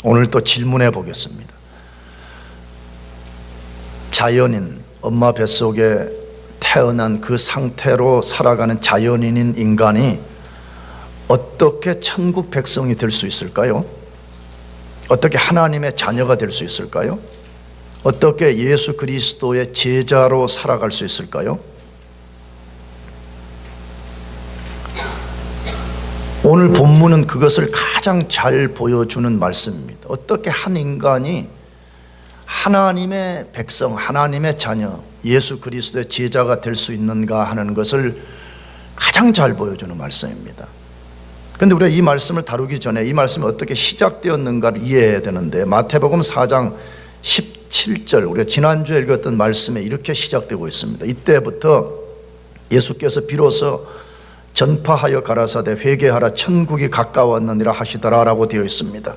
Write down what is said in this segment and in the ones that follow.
오늘 또 질문해 보겠습니다. 자연인, 엄마 뱃속에 태어난 그 상태로 살아가는 자연인인 인간이 어떻게 천국 백성이 될 수 있을까요? 어떻게 하나님의 자녀가 될 수 있을까요? 어떻게 예수 그리스도의 제자로 살아갈 수 있을까요? 오늘 본문은 그것을 가장 잘 보여주는 말씀입니다. 어떻게 한 인간이 하나님의 백성, 하나님의 자녀, 예수 그리스도의 제자가 될 수 있는가 하는 것을 가장 잘 보여주는 말씀입니다. 그런데 우리가 이 말씀을 다루기 전에 이 말씀이 어떻게 시작되었는가를 이해해야 되는데, 마태복음 4장 17절, 우리가 지난주에 읽었던 말씀에 이렇게 시작되고 있습니다. 이때부터 예수께서 비로소 전파하여 가라사대 회개하라 천국이 가까웠느니라 하시더라 라고 되어 있습니다.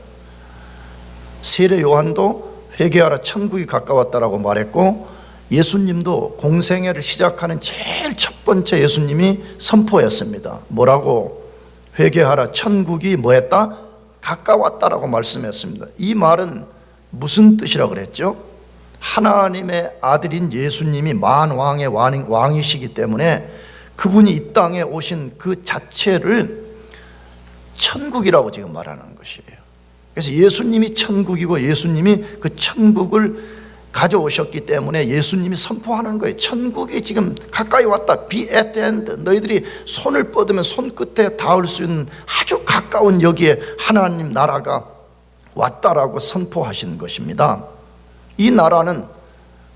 세례 요한도 회개하라 천국이 가까웠다라고 말했고, 예수님도 공생애를 시작하는 제일 첫 번째 예수님이 선포했습니다. 뭐라고? 회개하라 천국이 뭐했다? 가까웠다라고 말씀했습니다. 이 말은 무슨 뜻이라고 그랬죠? 하나님의 아들인 예수님이 만왕의 왕이시기 때문에 그분이 이 땅에 오신 그 자체를 천국이라고 지금 말하는 것이에요. 그래서 예수님이 천국이고 예수님이 그 천국을 가져오셨기 때문에 예수님이 선포하는 거예요. 천국이 지금 가까이 왔다. Be at the end. 너희들이 손을 뻗으면 손끝에 닿을 수 있는 아주 가까운 여기에 하나님 나라가 왔다라고 선포하신 것입니다. 이 나라는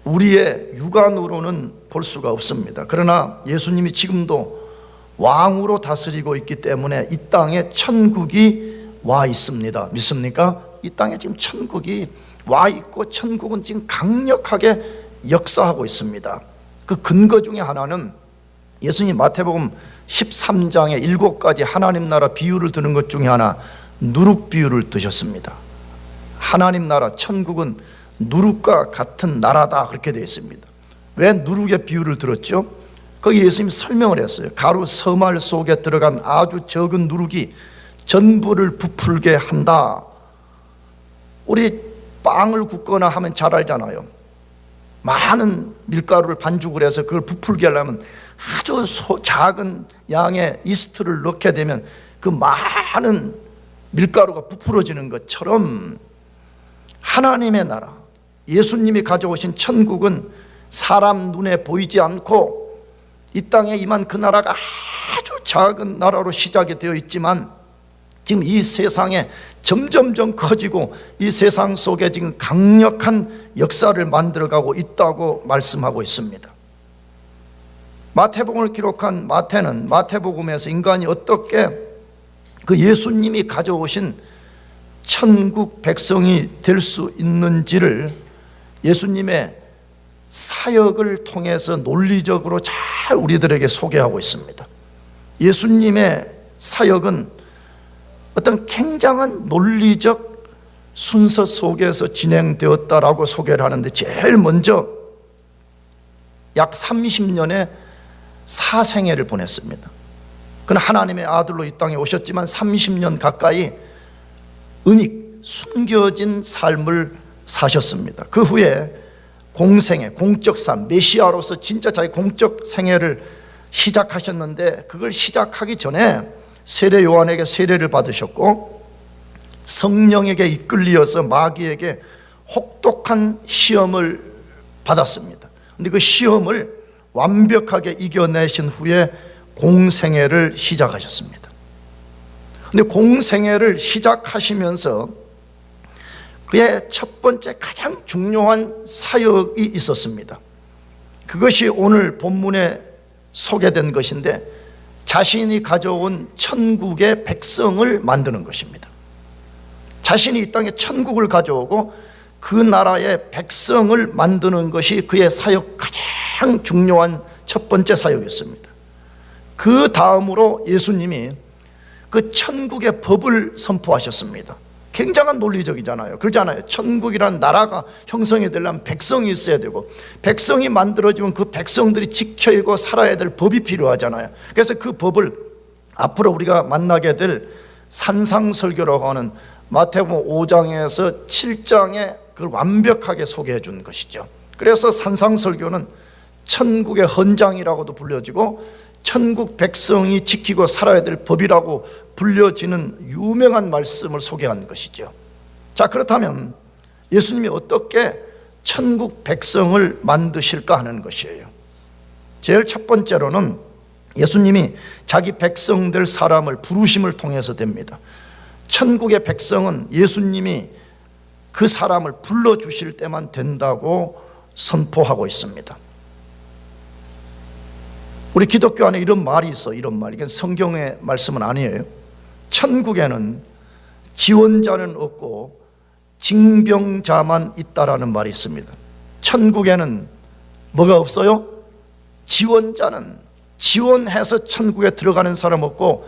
우리의 육안으로는 볼 수가 없습니다. 그러나 예수님이 지금도 왕으로 다스리고 있기 때문에 이 땅에 천국이 와 있습니다. 믿습니까? 이 땅에 지금 천국이 와 있고 천국은 지금 강력하게 역사하고 있습니다. 그 근거 중에 하나는 예수님 마태복음 13장에 7가지 하나님 나라 비유를 드는 것 중에 하나, 누룩 비유를 드셨습니다. 하나님 나라 천국은 누룩과 같은 나라다, 그렇게 되어 있습니다. 왜 누룩의 비유를 들었죠? 거기 예수님이 설명을 했어요. 가루 서말 속에 들어간 아주 적은 누룩이 전부를 부풀게 한다. 우리 빵을 굽거나 하면 잘 알잖아요. 많은 밀가루를 반죽을 해서 그걸 부풀게 하려면 아주 작은 양의 이스트를 넣게 되면 그 많은 밀가루가 부풀어지는 것처럼 하나님의 나라, 예수님이 가져오신 천국은 사람 눈에 보이지 않고 이 땅에 임한 그 나라가 아주 작은 나라로 시작이 되어 있지만 지금 이 세상에 점점점 커지고 이 세상 속에 지금 강력한 역사를 만들어가고 있다고 말씀하고 있습니다. 마태복음을 기록한 마태는 마태복음에서 인간이 어떻게 그 예수님이 가져오신 천국 백성이 될 수 있는지를 예수님의 사역을 통해서 논리적으로 잘 우리들에게 소개하고 있습니다. 예수님의 사역은 어떤 굉장한 논리적 순서 속에서 진행되었다라고 소개를 하는데, 제일 먼저 약 30년의 사생애를 보냈습니다. 그는 하나님의 아들로 이 땅에 오셨지만 30년 가까이 은닉, 숨겨진 삶을 사셨습니다. 그 후에 공생애, 공적 삶, 메시아로서 진짜 자기 공적 생애를 시작하셨는데, 그걸 시작하기 전에 세례 요한에게 세례를 받으셨고 성령에게 이끌리어서 마귀에게 혹독한 시험을 받았습니다. 그런데 그 시험을 완벽하게 이겨내신 후에 공생애를 시작하셨습니다. 그런데 공생애를 시작하시면서 그의 첫 번째 가장 중요한 사역이 있었습니다. 그것이 오늘 본문에 소개된 것인데, 자신이 가져온 천국의 백성을 만드는 것입니다. 자신이 이 땅에 천국을 가져오고 그 나라의 백성을 만드는 것이 그의 사역 가장 중요한 첫 번째 사역이었습니다. 그 다음으로 예수님이 그 천국의 법을 선포하셨습니다. 굉장한 논리적이잖아요. 그렇잖아요. 천국이라는 나라가 형성이 되려면 백성이 있어야 되고, 백성이 만들어지면 그 백성들이 지켜야 하고 살아야 될 법이 필요하잖아요. 그래서 그 법을 앞으로 우리가 만나게 될 산상설교라고 하는 마태복음 5장에서 7장에 그걸 완벽하게 소개해 준 것이죠. 그래서 산상설교는 천국의 헌장이라고도 불려지고 천국 백성이 지키고 살아야 될 법이라고 불려지는 유명한 말씀을 소개한 것이죠. 자, 그렇다면 예수님이 어떻게 천국 백성을 만드실까 하는 것이에요. 제일 첫 번째로는 예수님이 자기 백성들 사람을 부르심을 통해서 됩니다. 천국의 백성은 예수님이 그 사람을 불러주실 때만 된다고 선포하고 있습니다. 우리 기독교 안에 이런 말이 있어. 이런 말, 이건 성경의 말씀은 아니에요. 천국에는 지원자는 없고 징병자만 있다라는 말이 있습니다. 천국에는 뭐가 없어요? 지원해서 천국에 들어가는 사람 없고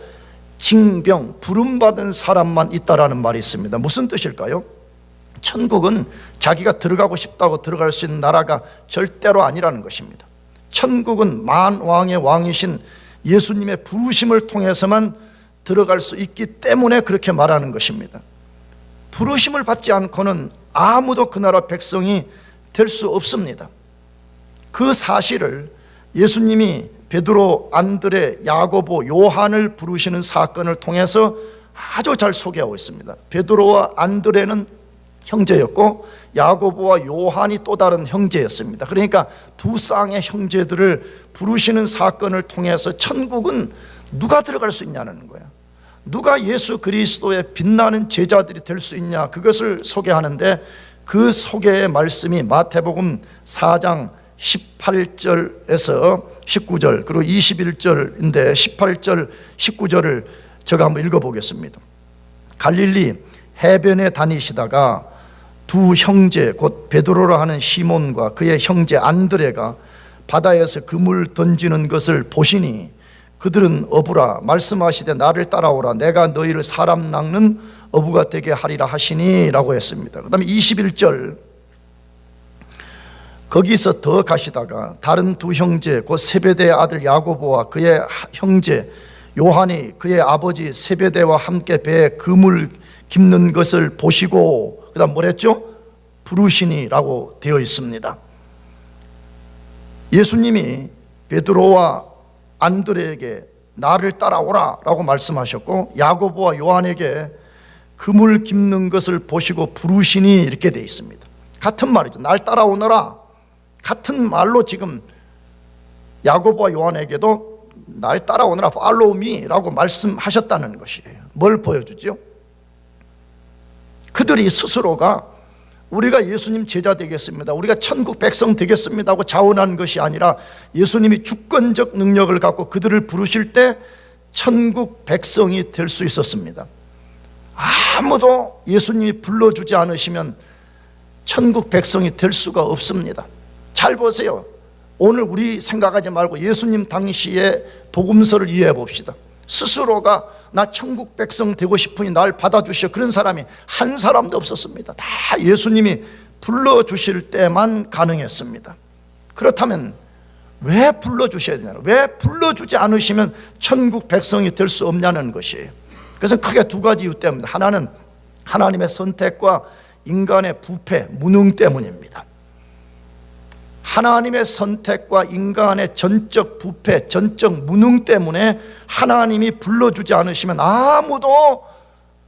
징병, 부름받은 사람만 있다라는 말이 있습니다. 무슨 뜻일까요? 천국은 자기가 들어가고 싶다고 들어갈 수 있는 나라가 절대로 아니라는 것입니다. 천국은 만왕의 왕이신 예수님의 부르심을 통해서만 들어갈 수 있기 때문에 그렇게 말하는 것입니다. 부르심을 받지 않고는 아무도 그 나라 백성이 될 수 없습니다. 그 사실을 예수님이 베드로, 안드레, 야고보, 요한을 부르시는 사건을 통해서 아주 잘 소개하고 있습니다. 베드로와 안드레는 형제였고 야고보와 요한이 또 다른 형제였습니다. 그러니까 두 쌍의 형제들을 부르시는 사건을 통해서 천국은 누가 들어갈 수 있냐는 거예요. 누가 예수 그리스도의 빛나는 제자들이 될 수 있냐, 그것을 소개하는데 그 소개의 말씀이 마태복음 4장 18절에서 19절 그리고 21절인데 18절 19절을 제가 한번 읽어보겠습니다. 갈릴리 해변에 다니시다가 두 형제 곧 베드로라 하는 시몬과 그의 형제 안드레가 바다에서 그물 던지는 것을 보시니 그들은 어부라 말씀하시되 나를 따라오라 내가 너희를 사람 낚는 어부가 되게 하리라 하시니 라고 했습니다. 그 다음에 21절 거기서 더 가시다가 다른 두 형제 곧 세베대의 아들 야고보와 그의 형제 요한이 그의 아버지 세베대와 함께 배에 그물 깁는 것을 보시고 그 다음 뭐랬죠? 부르시니라고 되어 있습니다. 예수님이 베드로와 안드레에게 나를 따라오라 라고 말씀하셨고 야고보와 요한에게 그물 깁는 것을 보시고 부르시니 이렇게 되어 있습니다. 같은 말이죠. 날 따라오너라. 같은 말로 지금 야고보와 요한에게도 날 따라오너라 follow me 라고 말씀하셨다는 것이에요. 뭘 보여주죠? 그들이 스스로가 우리가 예수님 제자 되겠습니다, 우리가 천국 백성 되겠습니다 하고 자원한 것이 아니라 예수님이 주권적 능력을 갖고 그들을 부르실 때 천국 백성이 될 수 있었습니다. 아무도 예수님이 불러주지 않으시면 천국 백성이 될 수가 없습니다. 잘 보세요. 오늘 우리 생각하지 말고 예수님 당시의 복음서를 이해해 봅시다. 스스로가 나 천국 백성 되고 싶으니 날 받아주시오 그런 사람이 한 사람도 없었습니다. 다 예수님이 불러주실 때만 가능했습니다. 그렇다면 왜 불러주셔야 되냐, 왜 불러주지 않으시면 천국 백성이 될 수 없냐는 것이에요. 그래서 크게 두 가지 이유 때문에, 하나는 하나님의 선택과 인간의 부패, 무능 때문입니다. 하나님의 선택과 인간의 전적 부패, 전적 무능 때문에 하나님이 불러주지 않으시면 아무도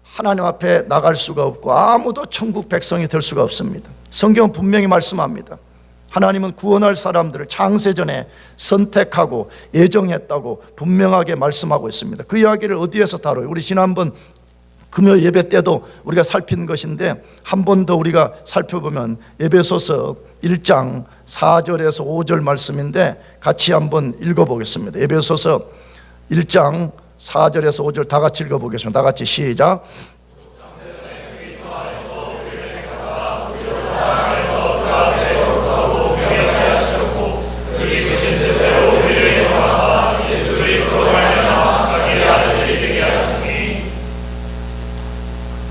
하나님 앞에 나갈 수가 없고 아무도 천국 백성이 될 수가 없습니다. 성경은 분명히 말씀합니다. 하나님은 구원할 사람들을 창세전에 선택하고 예정했다고 분명하게 말씀하고 있습니다. 그 이야기를 어디에서 다뤄요? 우리 지난번 금요 예배 때도 우리가 살핀 것인데 한 번 더 우리가 살펴보면 에베소서 1장 4절에서 5절 말씀인데 같이 한번 읽어보겠습니다. 에베소서 1장 4절에서 5절 다 같이 읽어보겠습니다. 다 같이 시작.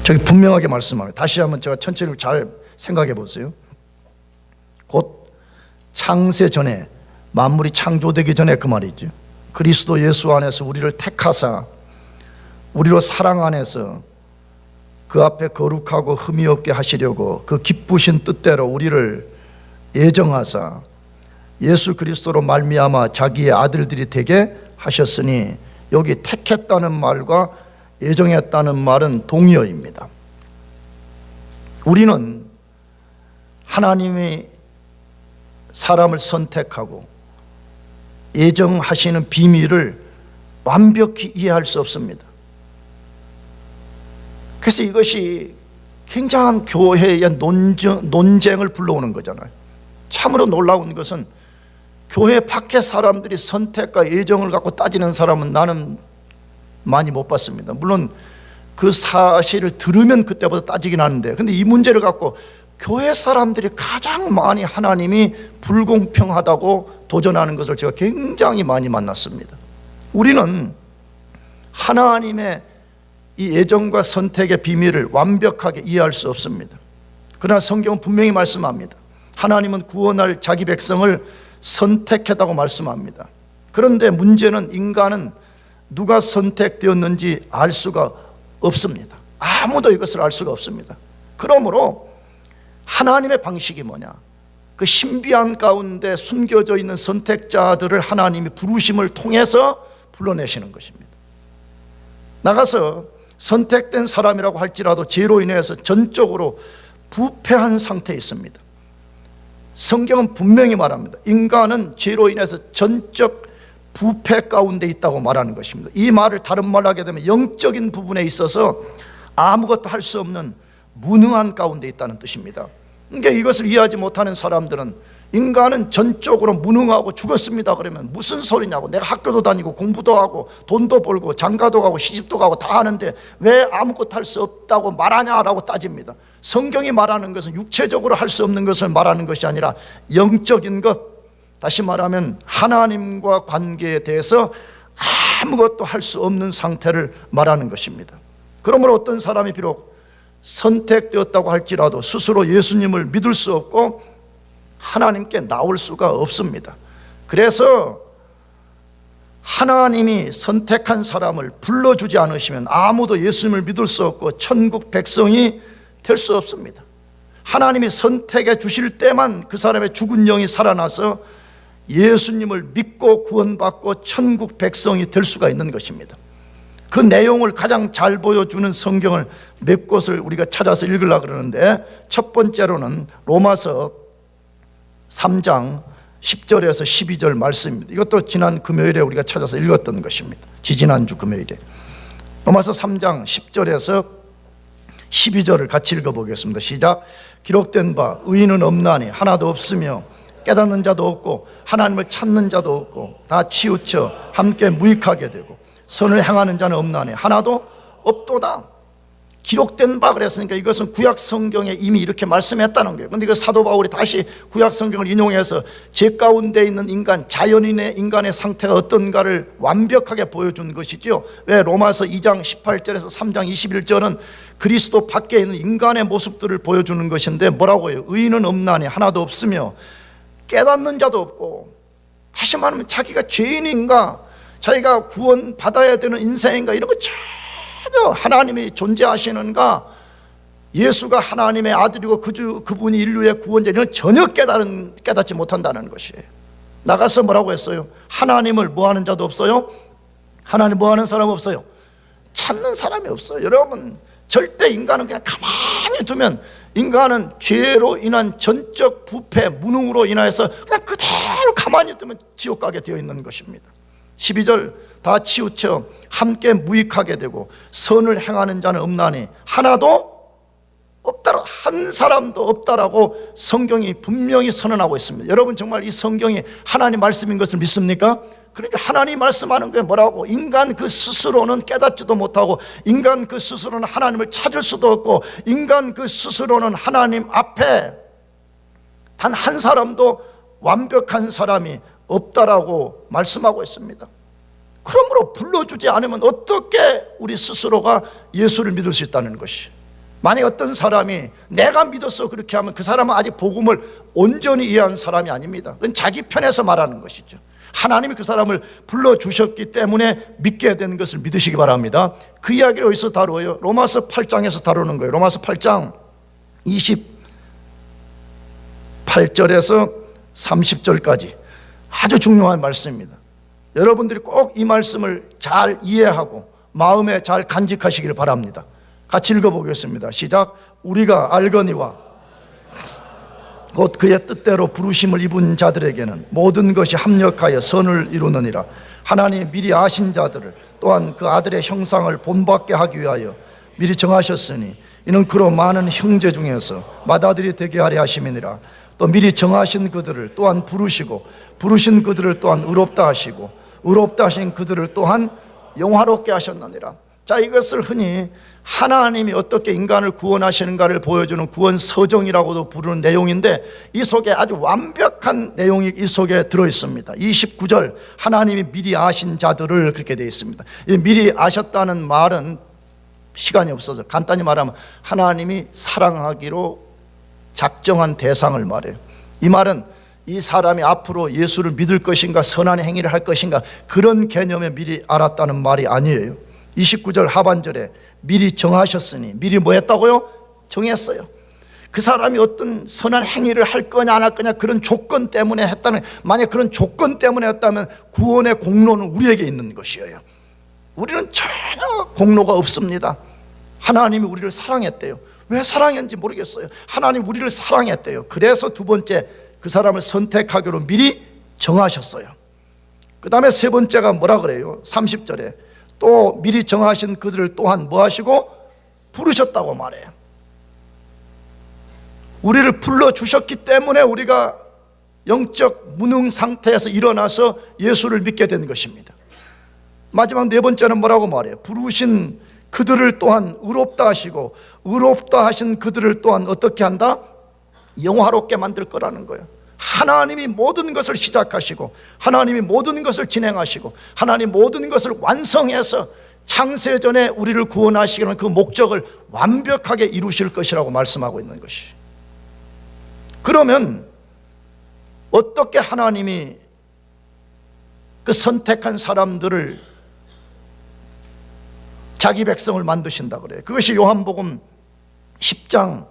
저기 분명하게 말씀합니다. 다시 한번 제가 천천히 잘 생각해 보세요. 곧 창세 전에, 만물이 창조되기 전에 그 말이죠. 그리스도 예수 안에서 우리를 택하사 우리로 사랑 안에서 그 앞에 거룩하고 흠이 없게 하시려고 그 기쁘신 뜻대로 우리를 예정하사 예수 그리스도로 말미암아 자기의 아들들이 되게 하셨으니, 여기 택했다는 말과 예정했다는 말은 동의어입니다. 우리는 하나님이 사람을 선택하고 예정하시는 비밀을 완벽히 이해할 수 없습니다. 그래서 이것이 굉장한 교회의 논쟁을 불러오는 거잖아요. 참으로 놀라운 것은 교회 밖의 사람들이 선택과 예정을 갖고 따지는 사람은 나는 많이 못 봤습니다. 물론 그 사실을 들으면 그때부터 따지긴 하는데, 근데 이 문제를 갖고 교회 사람들이 가장 많이 하나님이 불공평하다고 도전하는 것을 제가 굉장히 많이 만났습니다. 우리는 하나님의 이 예정과 선택의 비밀을 완벽하게 이해할 수 없습니다. 그러나 성경은 분명히 말씀합니다. 하나님은 구원할 자기 백성을 선택했다고 말씀합니다. 그런데 문제는 인간은 누가 선택되었는지 알 수가 없습니다. 아무도 이것을 알 수가 없습니다. 그러므로 하나님의 방식이 뭐냐? 그 신비한 가운데 숨겨져 있는 선택자들을 하나님이 부르심을 통해서 불러내시는 것입니다. 나가서 선택된 사람이라고 할지라도 죄로 인해서 전적으로 부패한 상태에 있습니다. 성경은 분명히 말합니다. 인간은 죄로 인해서 전적 부패 가운데 있다고 말하는 것입니다. 이 말을 다른 말로 하게 되면 영적인 부분에 있어서 아무것도 할 수 없는 무능한 가운데 있다는 뜻입니다. 그러니까 이것을 이해하지 못하는 사람들은 인간은 전적으로 무능하고 죽었습니다 그러면 무슨 소리냐고, 내가 학교도 다니고 공부도 하고 돈도 벌고 장가도 가고 시집도 가고 다 하는데 왜 아무것도 할 수 없다고 말하냐라고 따집니다. 성경이 말하는 것은 육체적으로 할 수 없는 것을 말하는 것이 아니라 영적인 것, 다시 말하면 하나님과 관계에 대해서 아무것도 할 수 없는 상태를 말하는 것입니다. 그러므로 어떤 사람이 비록 선택되었다고 할지라도 스스로 예수님을 믿을 수 없고 하나님께 나올 수가 없습니다. 그래서 하나님이 선택한 사람을 불러주지 않으시면 아무도 예수님을 믿을 수 없고 천국 백성이 될 수 없습니다. 하나님이 선택해 주실 때만 그 사람의 죽은 영이 살아나서 예수님을 믿고 구원받고 천국 백성이 될 수가 있는 것입니다. 그 내용을 가장 잘 보여주는 성경을 몇 곳을 우리가 찾아서 읽으려고 그러는데, 첫 번째로는 로마서 3장 10절에서 12절 말씀입니다. 이것도 지난 금요일에 우리가 찾아서 읽었던 것입니다. 지지난주 금요일에. 로마서 3장 10절에서 12절을 같이 읽어보겠습니다. 시작. 기록된 바 의인은 없나니 하나도 없으며 깨닫는 자도 없고 하나님을 찾는 자도 없고 다 치우쳐 함께 무익하게 되고 선을 행하는 자는 없나니 하나도 없도다. 기록된 바 그랬으니까 이것은 구약 성경에 이미 이렇게 말씀했다는 거예요. 그런데 그 사도 바울이 다시 구약 성경을 인용해서 죄 가운데 있는 인간, 자연인의 인간의 상태가 어떤가를 완벽하게 보여준 것이죠. 왜? 로마서 2장 18절에서 3장 21절은 그리스도 밖에 있는 인간의 모습들을 보여주는 것인데 뭐라고 해요? 의인은 없나니 하나도 없으며 깨닫는 자도 없고, 다시 말하면 자기가 죄인인가, 자기가 구원 받아야 되는 인생인가, 이런 거 전혀 하나님이 존재하시는가, 예수가 하나님의 아들이고 그분이 인류의 구원자, 이런 걸 전혀 깨닫지 못한다는 것이에요. 나가서 뭐라고 했어요? 하나님을 뭐하는 자도 없어요? 하나님 뭐하는 사람 없어요? 찾는 사람이 없어요. 여러분, 절대 인간은 그냥 가만히 두면, 인간은 죄로 인한 전적 부패, 무능으로 인하여서 그냥 그대로 가만히 두면 지옥 가게 되어 있는 것입니다. 12절, 다 치우쳐 함께 무익하게 되고 선을 행하는 자는 없나니 하나도 없다라, 한 사람도 없다라고 성경이 분명히 선언하고 있습니다. 여러분, 정말 이 성경이 하나님 말씀인 것을 믿습니까? 그러니까 하나님 말씀하는 게 뭐라고? 인간 그 스스로는 깨닫지도 못하고, 인간 그 스스로는 하나님을 찾을 수도 없고, 인간 그 스스로는 하나님 앞에 단 한 사람도 완벽한 사람이 없다라고 말씀하고 있습니다. 그러므로 불러주지 않으면 어떻게 우리 스스로가 예수를 믿을 수 있다는 것이. 만약 어떤 사람이 내가 믿었어 그렇게 하면 그 사람은 아직 복음을 온전히 이해한 사람이 아닙니다. 그건 자기 편에서 말하는 것이죠. 하나님이 그 사람을 불러주셨기 때문에 믿게 된 것을 믿으시기 바랍니다. 그 이야기를 어디서 다루어요? 로마서 8장에서 다루는 거예요. 로마서 8장 28절에서 30절까지 아주 중요한 말씀입니다. 여러분들이 꼭 이 말씀을 잘 이해하고 마음에 잘 간직하시기를 바랍니다. 같이 읽어보겠습니다. 시작. 우리가 알거니와 곧 그의 뜻대로 부르심을 입은 자들에게는 모든 것이 합력하여 선을 이루느니라. 하나님이 미리 아신 자들을 또한 그 아들의 형상을 본받게 하기 위하여 미리 정하셨으니 이는 그로 많은 형제 중에서 맏아들이 되게 하려 하심이니라. 또 미리 정하신 그들을 또한 부르시고 부르신 그들을 또한 의롭다 하시고 의롭다 하신 그들을 또한 영화롭게 하셨느니라. 자, 이것을 흔히 하나님이 어떻게 인간을 구원하시는가를 보여주는 구원 서정이라고도 부르는 내용인데 이 속에 아주 완벽한 내용이 이 속에 들어있습니다. 29절 하나님이 미리 아신 자들을 그렇게 되어 있습니다. 이 미리 아셨다는 말은 시간이 없어서 간단히 말하면 하나님이 사랑하기로 작정한 대상을 말해요. 이 말은 이 사람이 앞으로 예수를 믿을 것인가 선한 행위를 할 것인가 그런 개념에 미리 알았다는 말이 아니에요. 29절 하반절에 미리 정하셨으니 미리 뭐 했다고요? 정했어요. 그 사람이 어떤 선한 행위를 할 거냐 안 할 거냐 그런 조건 때문에 했다면, 만약 그런 조건 때문에 했다면 구원의 공로는 우리에게 있는 것이에요. 우리는 전혀 공로가 없습니다. 하나님이 우리를 사랑했대요. 왜 사랑했는지 모르겠어요. 하나님 우리를 사랑했대요. 그래서 두 번째 그 사람을 선택하기로 미리 정하셨어요. 그 다음에 세 번째가 뭐라 그래요? 30절에 또 미리 정하신 그들을 또한 뭐 하시고 부르셨다고 말해요. 우리를 불러주셨기 때문에 우리가 영적 무능 상태에서 일어나서 예수를 믿게 된 것입니다. 마지막 네 번째는 뭐라고 말해요? 부르신 그들을 또한 의롭다 하시고 의롭다 하신 그들을 또한 어떻게 한다? 영화롭게 만들 거라는 거예요. 하나님이 모든 것을 시작하시고 하나님이 모든 것을 진행하시고 하나님 모든 것을 완성해서 창세전에 우리를 구원하시기는 그 목적을 완벽하게 이루실 것이라고 말씀하고 있는 것이. 그러면 어떻게 하나님이 그 선택한 사람들을 자기 백성을 만드신다 그래요? 그것이 요한복음 10장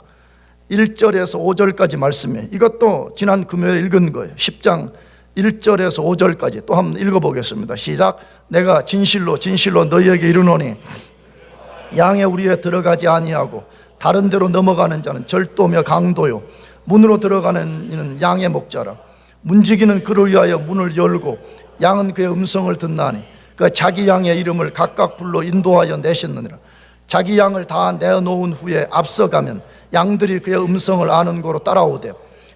1절에서 5절까지 말씀이에요. 이것도 지난 금요일에 읽은 거예요. 10장 1절에서 5절까지 또 한번 읽어보겠습니다. 시작. 내가 진실로 진실로 너희에게 이르노니 양의 우리에 들어가지 아니하고 다른 데로 넘어가는 자는 절도며 강도요 문으로 들어가는 이는 양의 목자라. 문지기는 그를 위하여 문을 열고 양은 그의 음성을 듣나니 그 자기 양의 이름을 각각 불러 인도하여 내셨느니라. 자기 양을 다 내어놓은 후에 앞서가면 양들이 그의 음성을 아는 고로 따라오되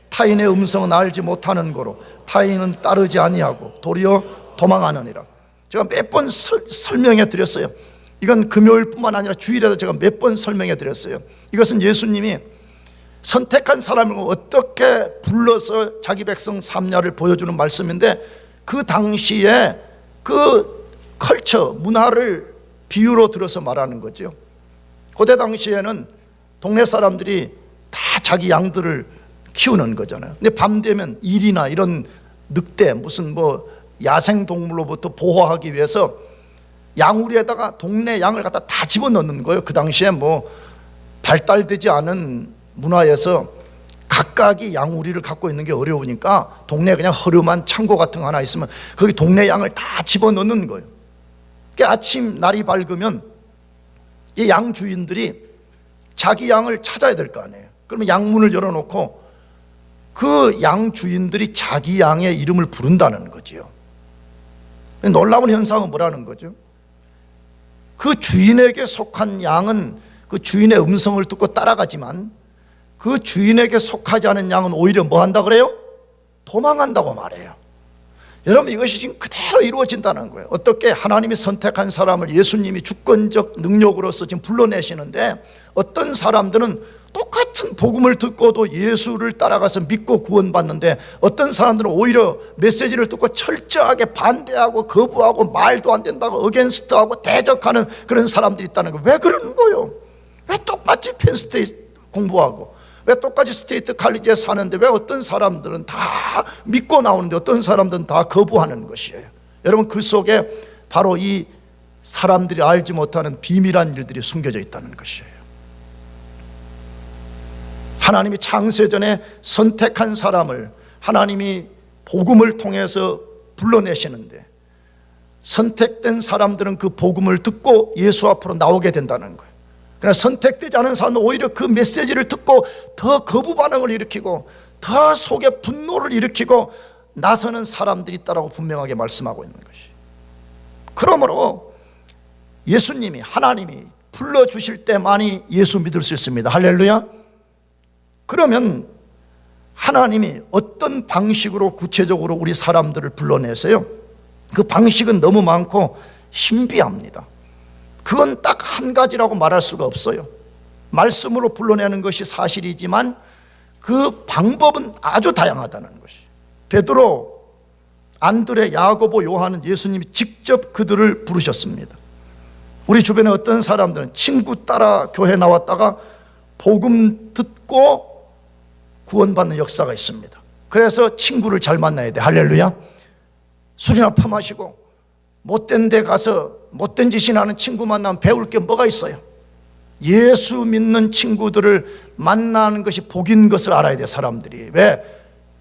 타인의 음성은 알지 못하는 고로 타인은 따르지 아니하고 도리어 도망하느니라. 제가 몇 번 설명해 드렸어요. 이건 금요일뿐만 아니라 주일에도 제가 몇 번 설명해 드렸어요. 이것은 예수님이 선택한 사람을 어떻게 불러서 자기 백성 삼야를 보여주는 말씀인데 그 당시에 그 컬처, 문화를 비유로 들어서 말하는 거죠. 고대 당시에는 동네 사람들이 다 자기 양들을 키우는 거잖아요. 근데 밤 되면 일이나 이런 늑대 무슨 뭐 야생동물로부터 보호하기 위해서 양우리에다가 동네 양을 갖다 다 집어넣는 거예요. 그 당시에 뭐 발달되지 않은 문화에서 각각이 양우리를 갖고 있는 게 어려우니까 동네에 그냥 허름한 창고 같은 거 하나 있으면 거기 동네 양을 다 집어넣는 거예요. 그러니까 아침 날이 밝으면 이 양 주인들이 자기 양을 찾아야 될 거 아니에요. 그러면 양문을 열어놓고 그 양 주인들이 자기 양의 이름을 부른다는 거죠. 놀라운 현상은 뭐라는 거죠? 그 주인에게 속한 양은 그 주인의 음성을 듣고 따라가지만 그 주인에게 속하지 않은 양은 오히려 뭐 한다 그래요? 도망한다고 말해요. 여러분, 이것이 지금 그대로 이루어진다는 거예요. 어떻게 하나님이 선택한 사람을 예수님이 주권적 능력으로서 지금 불러내시는데 어떤 사람들은 똑같은 복음을 듣고도 예수를 따라가서 믿고 구원받는데 어떤 사람들은 오히려 메시지를 듣고 철저하게 반대하고 거부하고 말도 안 된다고 어겐스트하고 대적하는 그런 사람들이 있다는 거예요. 왜 그러는 거예요? 왜 똑같이 펜스테이트 공부하고 왜 똑같이 스테이트 칼리지에 사는데 왜 어떤 사람들은 다 믿고 나오는데 어떤 사람들은 다 거부하는 것이에요. 여러분, 그 속에 바로 이 사람들이 알지 못하는 비밀한 일들이 숨겨져 있다는 것이에요. 하나님이 창세전에 선택한 사람을 하나님이 복음을 통해서 불러내시는데, 선택된 사람들은 그 복음을 듣고 예수 앞으로 나오게 된다는 거예요. 그러나 선택되지 않은 사람은 오히려 그 메시지를 듣고 더 거부 반응을 일으키고 더 속에 분노를 일으키고 나서는 사람들이 있다라고 분명하게 말씀하고 있는 것이. 그러므로 예수님이, 하나님이 불러주실 때만이 예수 믿을 수 있습니다. 할렐루야. 그러면 하나님이 어떤 방식으로 구체적으로 우리 사람들을 불러내세요? 그 방식은 너무 많고 신비합니다. 그건 딱 한 가지라고 말할 수가 없어요. 말씀으로 불러내는 것이 사실이지만 그 방법은 아주 다양하다는 것이. 베드로, 안드레, 야고보, 요한은 예수님이 직접 그들을 부르셨습니다. 우리 주변에 어떤 사람들은 친구 따라 교회 나왔다가 복음 듣고 구원받는 역사가 있습니다. 그래서 친구를 잘 만나야 돼. 할렐루야. 술이나 퍼마시고 못된 데 가서 못된 짓이나 하는 친구 만나면 배울 게 뭐가 있어요? 예수 믿는 친구들을 만나는 것이 복인 것을 알아야 돼. 사람들이. 왜?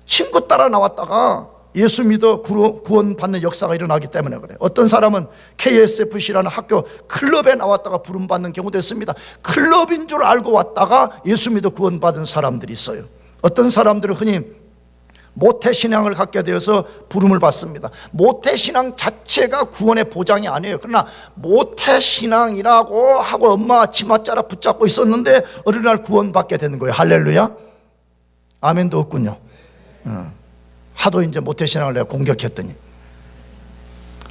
친구 따라 나왔다가 예수 믿어 구원받는 역사가 일어나기 때문에 그래요. 어떤 사람은 KSFC라는 학교 클럽에 나왔다가 부름받는 경우도 있습니다. 클럽인 줄 알고 왔다가 예수 믿어 구원받은 사람들이 있어요. 어떤 사람들은 흔히 모태신앙을 갖게 되어서 부름을 받습니다. 모태신앙 자체가 구원의 보장이 아니에요. 그러나 모태신앙이라고 하고 엄마 치맛자라 붙잡고 있었는데 어느 날 구원받게 되는 거예요. 할렐루야. 아멘도 없군요. 하도 이제 모태신앙을 내가 공격했더니.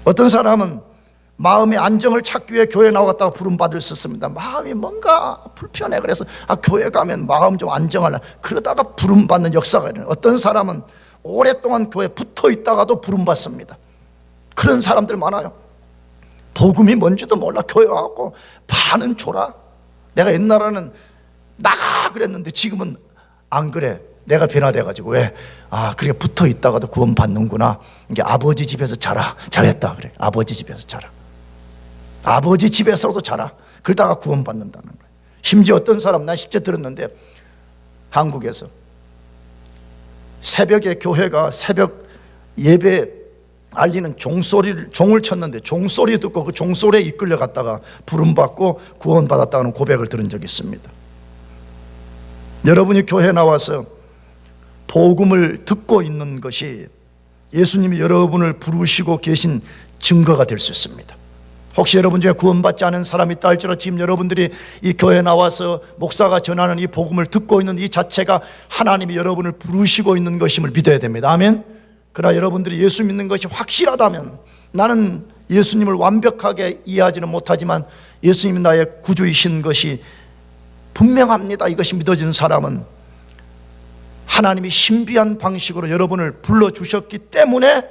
어떤 사람은 마음의 안정을 찾기 위해 교회 나갔다가 부름받을 수 있습니다. 마음이 뭔가 불편해. 그래서 교회 가면 마음 좀 안정하려. 그러다가 부름받는 역사가 일어나요. 어떤 사람은 오랫동안 교회에 붙어 있다가도 부름받습니다. 그런 사람들 많아요. 복음이 뭔지도 몰라. 교회 와갖고 반은 줘라. 내가 옛날에는 나가 그랬는데 지금은 안 그래. 내가 변화돼가지고. 왜? 그래, 붙어 있다가도 구원 받는구나. 이게 아버지 집에서 자라. 잘했다. 그래. 아버지 집에서 자라. 아버지 집에서도 자라. 그러다가 구원 받는다는 거예요. 심지어 어떤 사람, 난 실제 들었는데, 한국에서 새벽에 교회가 새벽 예배 알리는 종을 쳤는데 종소리 듣고 그 종소리에 이끌려 갔다가 부름받고 구원받았다는 고백을 들은 적이 있습니다. 여러분이 교회 나와서 복음을 듣고 있는 것이 예수님이 여러분을 부르시고 계신 증거가 될 수 있습니다. 혹시 여러분 중에 구원받지 않은 사람이 있다 할지라도 지금 여러분들이 이 교회에 나와서 목사가 전하는 이 복음을 듣고 있는 이 자체가 하나님이 여러분을 부르시고 있는 것임을 믿어야 됩니다. 아멘. 그러나 여러분들이 예수 믿는 것이 확실하다면, 나는 예수님을 완벽하게 이해하지는 못하지만 예수님이 나의 구주이신 것이 분명합니다. 이것이 믿어지는 사람은 하나님이 신비한 방식으로 여러분을 불러주셨기 때문에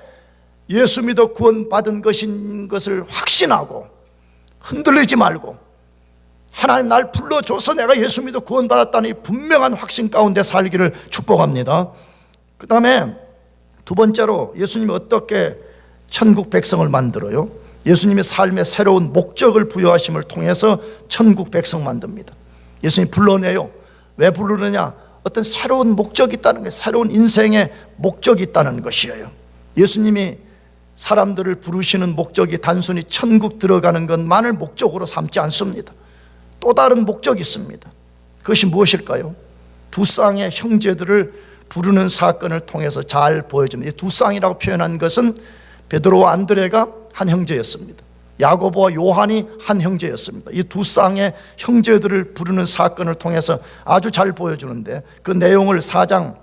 예수 믿어 구원받은 것인 것을 확신하고 흔들리지 말고, 하나님 날 불러줘서 내가 예수 믿어 구원받았다는 이 분명한 확신 가운데 살기를 축복합니다. 그 다음에 두 번째로 예수님이 어떻게 천국 백성을 만들어요? 예수님의 삶에 새로운 목적을 부여하심을 통해서 천국 백성 만듭니다. 예수님이 불러내요. 왜 부르느냐? 어떤 새로운 목적이 있다는 거예요. 새로운 인생의 목적이 있다는 것이에요. 예수님이 사람들을 부르시는 목적이 단순히 천국 들어가는 것만을 목적으로 삼지 않습니다. 또 다른 목적이 있습니다. 그것이 무엇일까요? 두 쌍의 형제들을 부르는 사건을 통해서 잘 보여줍니다. 이 두 쌍이라고 표현한 것은 베드로와 안드레가 한 형제였습니다. 야고보와 요한이 한 형제였습니다. 이 두 쌍의 형제들을 부르는 사건을 통해서 아주 잘 보여주는데, 그 내용을 4장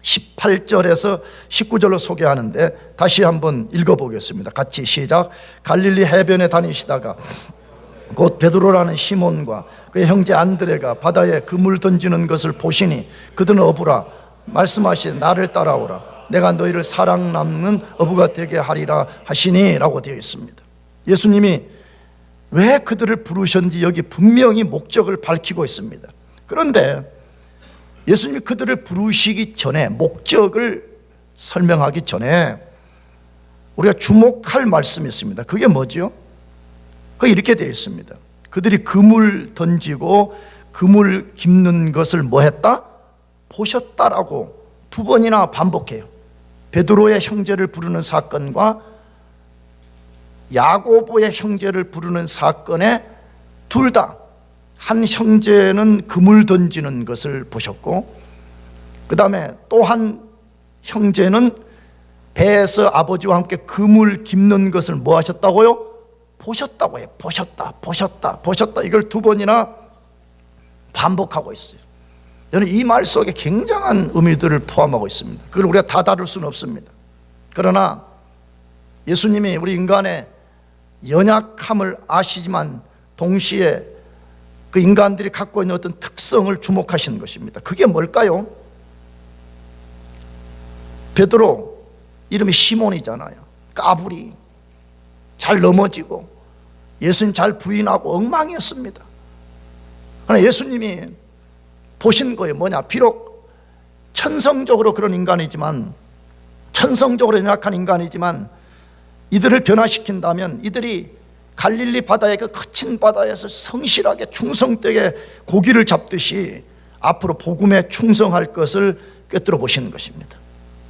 18절에서 19절로 소개하는데 다시 한번 읽어보겠습니다. 같이 시작. 갈릴리 해변에 다니시다가 곧 베드로라는 시몬과 그의 형제 안드레가 바다에 그물 던지는 것을 보시니 그들은 어부라. 말씀하시되 나를 따라오라. 내가 너희를 사랑 남는 어부가 되게 하리라 하시니 라고 되어 있습니다. 예수님이 왜 그들을 부르셨는지 여기 분명히 목적을 밝히고 있습니다. 그런데 예수님이 그들을 부르시기 전에, 목적을 설명하기 전에 우리가 주목할 말씀이 있습니다. 그게 뭐죠? 그게 이렇게 되어 있습니다. 그들이 그물 던지고 그물 깁는 것을 뭐 했다? 보셨다라고 두 번이나 반복해요. 베드로의 형제를 부르는 사건과 야고보의 형제를 부르는 사건에 둘 다 한 형제는 그물 던지는 것을 보셨고, 그 다음에 또 한 형제는 배에서 아버지와 함께 그물 깁는 것을 뭐 하셨다고요? 보셨다고 해요. 보셨다. 이걸 두 번이나 반복하고 있어요. 저는 이 말 속에 굉장한 의미들을 포함하고 있습니다. 그걸 우리가 다 다룰 수는 없습니다. 그러나 예수님이 우리 인간의 연약함을 아시지만 동시에 그 인간들이 갖고 있는 어떤 특성을 주목하시는 것입니다. 그게 뭘까요? 베드로 이름이 시몬이잖아요. 까불이, 잘 넘어지고 예수님 잘 부인하고 엉망이었습니다. 그러나 예수님이 보신 거예요. 뭐냐? 비록 천성적으로 그런 인간이지만, 천성적으로 연약한 인간이지만 이들을 변화시킨다면 이들이 갈릴리 바다의 그 거친 바다에서 성실하게 충성되게 고기를 잡듯이 앞으로 복음에 충성할 것을 꿰뚫어 보시는 것입니다.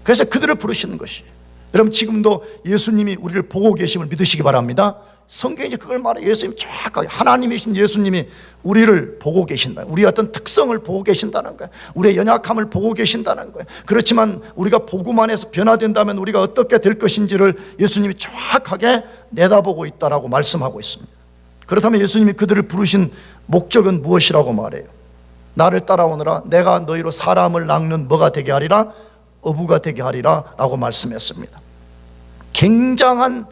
그래서 그들을 부르시는 것이에요. 여러분, 지금도 예수님이 우리를 보고 계심을 믿으시기 바랍니다. 성경이 그걸 말해요. 예수님이 정확하게, 하나님이신 예수님이 우리를 보고 계신다. 우리의 어떤 특성을 보고 계신다는 거예요. 우리의 연약함을 보고 계신다는 거예요. 그렇지만 우리가 복음 안에서 변화된다면 우리가 어떻게 될 것인지를 예수님이 정확하게 내다보고 있다라고 말씀하고 있습니다. 그렇다면 예수님이 그들을 부르신 목적은 무엇이라고 말해요? 나를 따라오너라. 내가 너희로 사람을 낚는 뭐가 되게 하리라? 어부가 되게 하리라 라고 말씀했습니다. 굉장한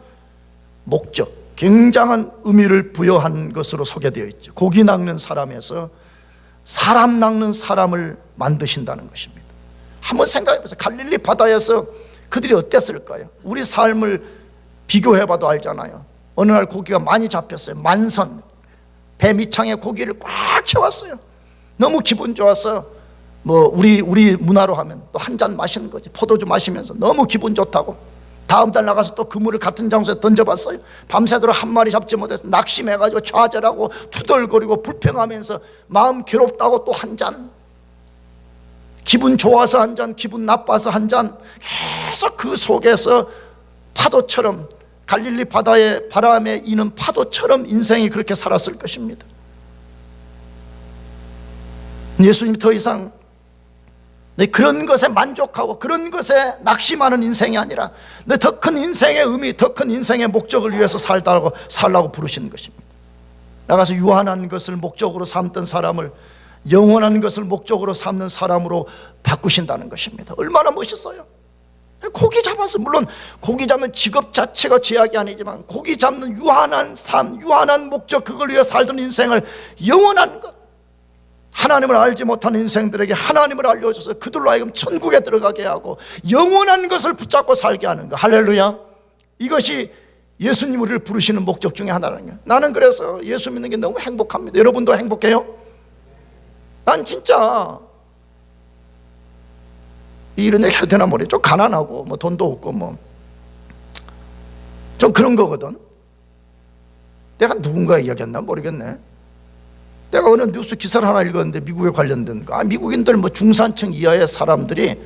목적, 굉장한 의미를 부여한 것으로 소개되어 있죠. 고기 낚는 사람에서 사람 낚는 사람을 만드신다는 것입니다. 한번 생각해 보세요. 갈릴리 바다에서 그들이 어땠을까요? 우리 삶을 비교해 봐도 알잖아요. 어느 날 고기가 많이 잡혔어요. 만선, 배 밑창에 고기를 꽉 채웠어요. 너무 기분 좋아서 뭐 우리 문화로 하면 또 한 잔 마시는 거지. 포도주 마시면서 너무 기분 좋다고 다음 달 나가서 또 그물을 같은 장소에 던져봤어요. 밤새도록 한 마리 잡지 못해서 낙심해가지고 좌절하고 투덜거리고 불평하면서 마음 괴롭다고 또 한 잔, 기분 좋아서 한 잔, 기분 나빠서 한 잔, 계속 그 속에서 파도처럼, 갈릴리 바다의 바람에 이는 파도처럼 인생이 그렇게 살았을 것입니다. 예수님이 더 이상 그런 것에 만족하고 그런 것에 낙심하는 인생이 아니라 더 큰 인생의 의미, 더 큰 인생의 목적을 위해서 살라고 부르시는 것입니다. 나가서 유한한 것을 목적으로 삼던 사람을 영원한 것을 목적으로 삼는 사람으로 바꾸신다는 것입니다. 얼마나 멋있어요. 고기 잡아서, 물론 고기 잡는 직업 자체가 죄악이 아니지만 고기 잡는 유한한 삶, 유한한 목적, 그걸 위해 살던 인생을 영원한 것, 하나님을 알지 못하는 인생들에게 하나님을 알려줘서 그들로 하여금 천국에 들어가게 하고 영원한 것을 붙잡고 살게 하는 것. 할렐루야. 이것이 예수님 우리를 부르시는 목적 중에 하나라는 거예요. 나는 그래서 예수 믿는 게 너무 행복합니다. 여러분도 행복해요? 난 진짜 이런 얘기 해도 되나 모르겠어요. 좀 가난하고 뭐 돈도 없고 뭐 좀 그런 거거든. 내가 누군가 이야기했나 모르겠네. 내가 어느 뉴스 기사를 하나 읽었는데 미국에 관련된 거. 미국인들 뭐 중산층 이하의 사람들이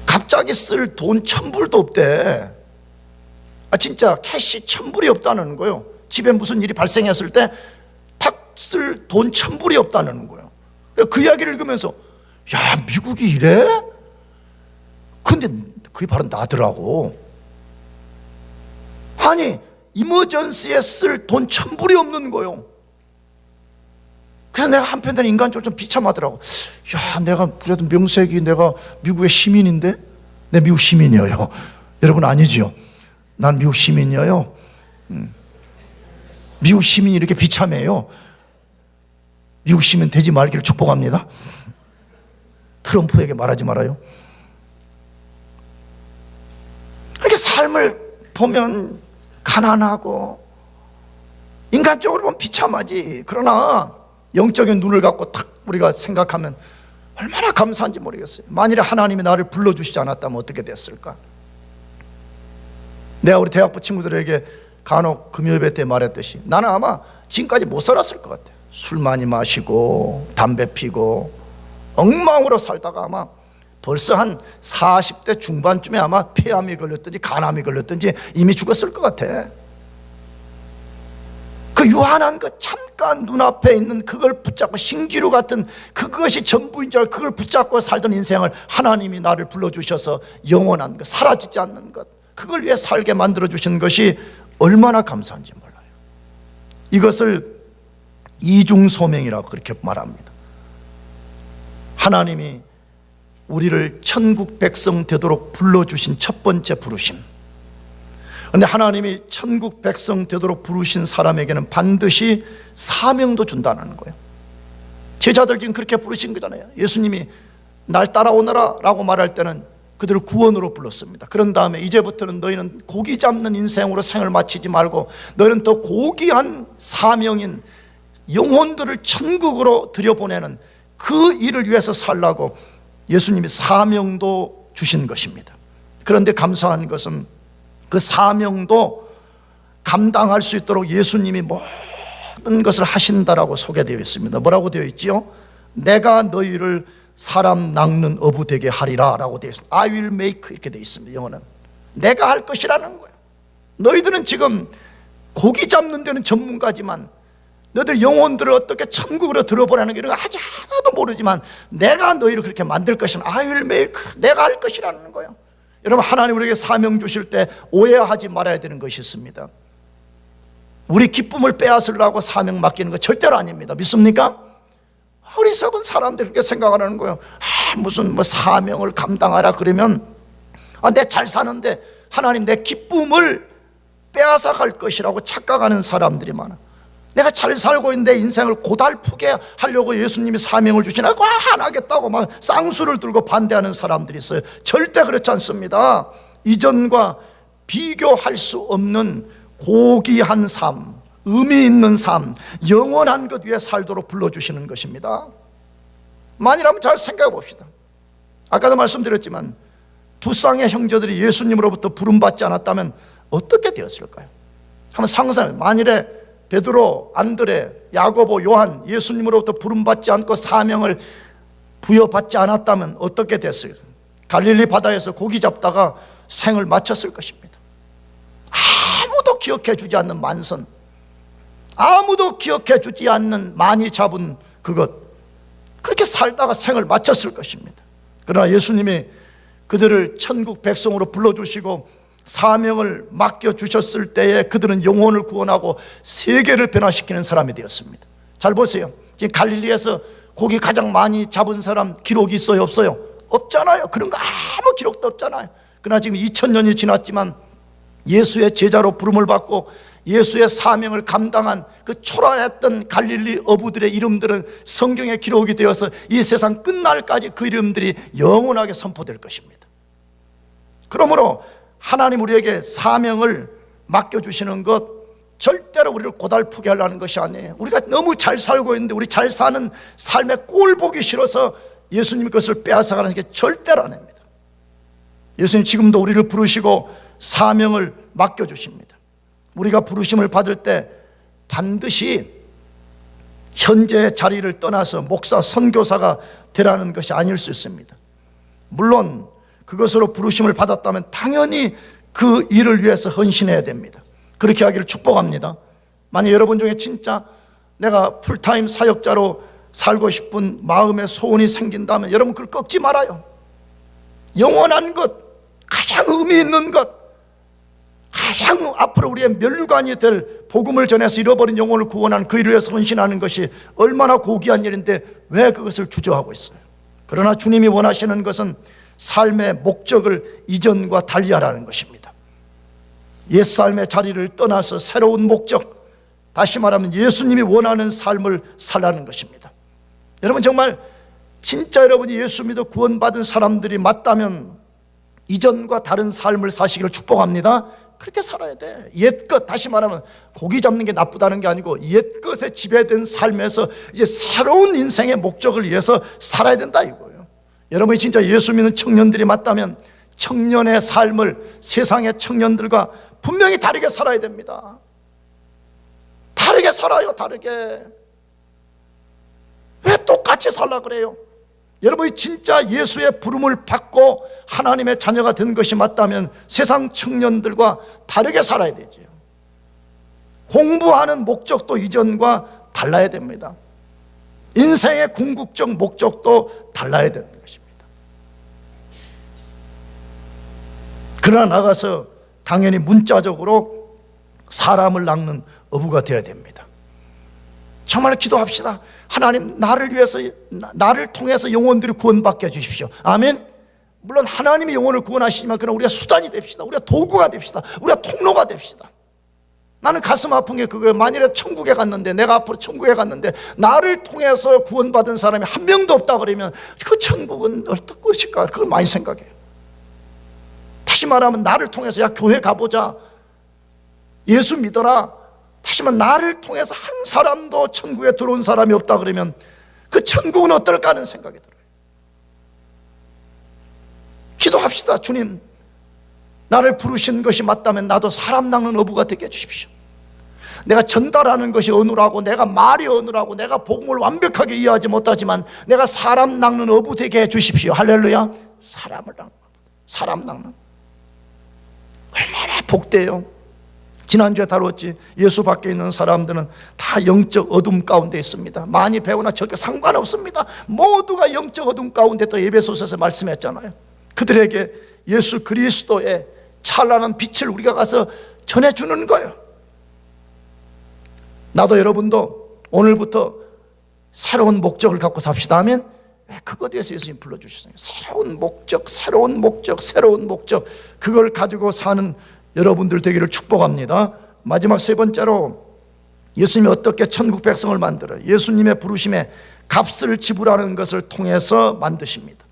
갑자기 쓸 돈 1,000불도 없대. 진짜 캐시 1,000불이 없다는 거예요. 집에 무슨 일이 발생했을 때 탁 쓸 돈 1,000불이 없다는 거예요. 그 이야기를 읽으면서 야, 미국이 이래? 근데 그게 바로 나더라고. 아니, 이머전시에 쓸 돈 1,000불이 없는 거예요. 그래서 내가 한편으로는 인간적으로 좀 비참하더라고. 야, 내가 그래도 명색이 내가 미국의 시민인데? 내 미국 시민이에요. 여러분 아니지요? 난 미국 시민이에요. 미국 시민이 이렇게 비참해요. 미국 시민 되지 말기를 축복합니다. 트럼프에게 말하지 말아요. 이렇게 삶을 보면 가난하고 인간적으로 보면 비참하지. 그러나 영적인 눈을 갖고 탁 우리가 생각하면 얼마나 감사한지 모르겠어요. 만일에 하나님이 나를 불러주시지 않았다면 어떻게 됐을까? 내가 우리 대학부 친구들에게 간혹 금요예배 때 말했듯이 나는 아마 지금까지 못 살았을 것 같아요. 술 많이 마시고 담배 피고 엉망으로 살다가 아마 벌써 한 40대 중반쯤에 아마 폐암이 걸렸든지 간암이 걸렸든지 이미 죽었을 것 같아. 그 유한한 것, 잠깐 눈앞에 있는 그걸 붙잡고 신기루 같은 그것이 전부인 줄 알고 그걸 붙잡고 살던 인생을 하나님이 나를 불러주셔서 영원한 것, 사라지지 않는 것, 그걸 위해 살게 만들어주신 것이 얼마나 감사한지 몰라요. 이것을 이중소명이라고 그렇게 말합니다. 하나님이 우리를 천국 백성 되도록 불러주신 첫 번째 부르심. 그런데 하나님이 천국 백성 되도록 부르신 사람에게는 반드시 사명도 준다는 거예요. 제자들 지금 그렇게 부르신 거잖아요. 예수님이 날 따라오너라 라고 말할 때는 그들을 구원으로 불렀습니다. 그런 다음에 이제부터는 너희는 고기 잡는 인생으로 생을 마치지 말고 너희는 더 고귀한 사명인 영혼들을 천국으로 들여보내는 그 일을 위해서 살라고 예수님이 사명도 주신 것입니다. 그런데 감사한 것은 그 사명도 감당할 수 있도록 예수님이 모든 것을 하신다라고 소개되어 있습니다. 뭐라고 되어 있지요? 내가 너희를 사람 낚는 어부 되게 하리라 라고 되어 있습니다. I will make 이렇게 되어 있습니다. 영어는 내가 할 것이라는 거예요. 너희들은 지금 고기 잡는 데는 전문가지만 너희들 영혼들을 어떻게 천국으로 들어보라는 게 이런 거 아직 하나도 모르지만 내가 너희를 그렇게 만들 것은 I will make, 내가 할 것이라는 거예요. 여러분, 하나님 우리에게 사명 주실 때 오해하지 말아야 되는 것이 있습니다. 우리 기쁨을 빼앗으려고 사명 맡기는 거 절대로 아닙니다. 믿습니까? 어리석은 사람들이 그렇게 생각하는 거예요. 무슨 사명을 감당하라 그러면 내 잘 사는데 하나님 내 기쁨을 빼앗아 갈 것이라고 착각하는 사람들이 많아. 내가 잘 살고 있는데 인생을 고달프게 하려고 예수님이 사명을 주시나 안 하겠다고 막 쌍수를 들고 반대하는 사람들이 있어요. 절대 그렇지 않습니다. 이전과 비교할 수 없는 고귀한 삶, 의미 있는 삶, 영원한 것 위에 살도록 불러주시는 것입니다. 만일하면 잘 생각해 봅시다. 아까도 말씀드렸지만 두 쌍의 형제들이 예수님으로부터 부름받지 않았다면 어떻게 되었을까요? 한번 상상해. 만일에 베드로, 안드레, 야고보, 요한 예수님으로부터 부름받지 않고 사명을 부여받지 않았다면 어떻게 됐을까요? 갈릴리 바다에서 고기 잡다가 생을 마쳤을 것입니다. 아무도 기억해 주지 않는 만선, 아무도 기억해 주지 않는 많이 잡은 그것, 그렇게 살다가 생을 마쳤을 것입니다. 그러나 예수님이 그들을 천국 백성으로 불러주시고 사명을 맡겨주셨을 때에 그들은 영혼을 구원하고 세계를 변화시키는 사람이 되었습니다. 잘 보세요. 지금 갈릴리에서 고기 가장 많이 잡은 사람 기록이 있어요? 없어요? 없잖아요. 그런 거 아무 기록도 없잖아요. 그러나 지금 2000년이 지났지만 예수의 제자로 부름을 받고 예수의 사명을 감당한 그 초라했던 갈릴리 어부들의 이름들은 성경에 기록이 되어서 이 세상 끝날까지 그 이름들이 영원하게 선포될 것입니다. 그러므로 하나님 우리에게 사명을 맡겨주시는 것 절대로 우리를 고달프게 하려는 것이 아니에요. 우리가 너무 잘 살고 있는데 우리 잘 사는 삶의 꼴 보기 싫어서 예수님 것을 빼앗아가는 게 절대로 아닙니다. 예수님 지금도 우리를 부르시고 사명을 맡겨주십니다. 우리가 부르심을 받을 때 반드시 현재의 자리를 떠나서 목사, 선교사가 되라는 것이 아닐 수 있습니다. 물론 그것으로 부르심을 받았다면 당연히 그 일을 위해서 헌신해야 됩니다. 그렇게 하기를 축복합니다. 만약 여러분 중에 진짜 내가 풀타임 사역자로 살고 싶은 마음의 소원이 생긴다면 여러분 그걸 꺾지 말아요. 영원한 것, 가장 의미 있는 것, 가장 앞으로 우리의 면류관이 될 복음을 전해서 잃어버린 영혼을 구원한 그 일을 위해서 헌신하는 것이 얼마나 고귀한 일인데 왜 그것을 주저하고 있어요? 그러나 주님이 원하시는 것은 삶의 목적을 이전과 달리하라는 것입니다. 옛삶의 자리를 떠나서 새로운 목적, 다시 말하면 예수님이 원하는 삶을 살라는 것입니다. 여러분 정말 진짜 여러분이 예수 믿어 구원받은 사람들이 맞다면 이전과 다른 삶을 사시기를 축복합니다. 그렇게 살아야 돼. 옛것, 다시 말하면 고기 잡는 게 나쁘다는 게 아니고 옛것에 지배된 삶에서 이제 새로운 인생의 목적을 위해서 살아야 된다 이거예요. 여러분이 진짜 예수 믿는 청년들이 맞다면 청년의 삶을 세상의 청년들과 분명히 다르게 살아야 됩니다. 다르게 살아요. 다르게. 왜 똑같이 살라 그래요? 여러분이 진짜 예수의 부름을 받고 하나님의 자녀가 된 것이 맞다면 세상 청년들과 다르게 살아야 되죠. 공부하는 목적도 이전과 달라야 됩니다. 인생의 궁극적 목적도 달라야 되는 것입니다. 그러나 나가서 당연히 문자적으로 사람을 낚는 어부가 되어야 됩니다. 정말 기도합시다. 하나님, 나를 위해서, 나를 통해서 영혼들이 구원받게 해주십시오. 아멘. 물론 하나님이 영혼을 구원하시지만 그럼 우리가 수단이 됩시다. 우리가 도구가 됩시다. 우리가 통로가 됩시다. 나는 가슴 아픈 게 그거예요. 만일에 천국에 갔는데, 내가 앞으로 천국에 갔는데 나를 통해서 구원받은 사람이 한 명도 없다 그러면 그 천국은 어떨 것일까? 그걸 많이 생각해요. 다시 말하면 나를 통해서, 야, 교회 가보자, 예수 믿어라, 다시 말하면 나를 통해서 한 사람도 천국에 들어온 사람이 없다 그러면 그 천국은 어떨까 하는 생각이 들어요. 기도합시다. 주님, 나를 부르신 것이 맞다면 나도 사람 낚는 어부가 되게 해주십시오. 내가 전달하는 것이 어느라고, 내가 말이 어느라고, 내가 복음을 완벽하게 이해하지 못하지만 내가 사람 낚는 어부 되게 해주십시오. 할렐루야. 사람을 낚는, 사람 낚는, 얼마나 복돼요. 지난주에 다뤘지. 예수 밖에 있는 사람들은 다 영적 어둠 가운데 있습니다. 많이 배우나 적게 상관없습니다. 모두가 영적 어둠 가운데, 또 에베소서에서 말씀했잖아요. 그들에게 예수 그리스도의 찬란한 빛을 우리가 가서 전해주는 거예요. 나도 여러분도 오늘부터 새로운 목적을 갖고 삽시다. 아멘. 그것 위해서 예수님 불러주셨어요. 새로운 목적, 새로운 목적, 새로운 목적, 그걸 가지고 사는 여러분들 되기를 축복합니다. 마지막 세 번째로, 예수님이 어떻게 천국 백성을 만들어요? 예수님의 부르심에 값을 지불하는 것을 통해서 만드십니다.